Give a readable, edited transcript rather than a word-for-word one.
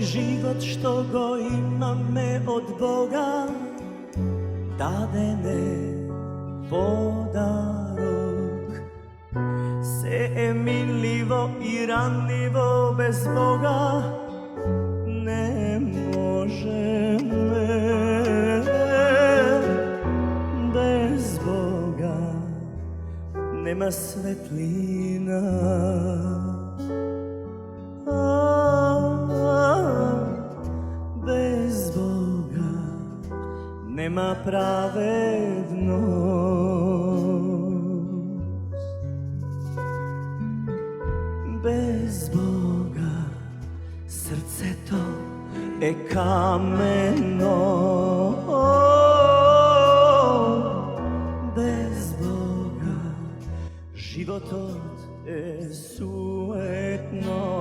moj život što go ima me od Boga dadene podarok. Se miljivo i ranljivo bez Boga ne može me. Bez Boga nema svetlina. Bez Boga nema pravednost. Bez Boga srce to je kameno. Bez Boga život je suetno.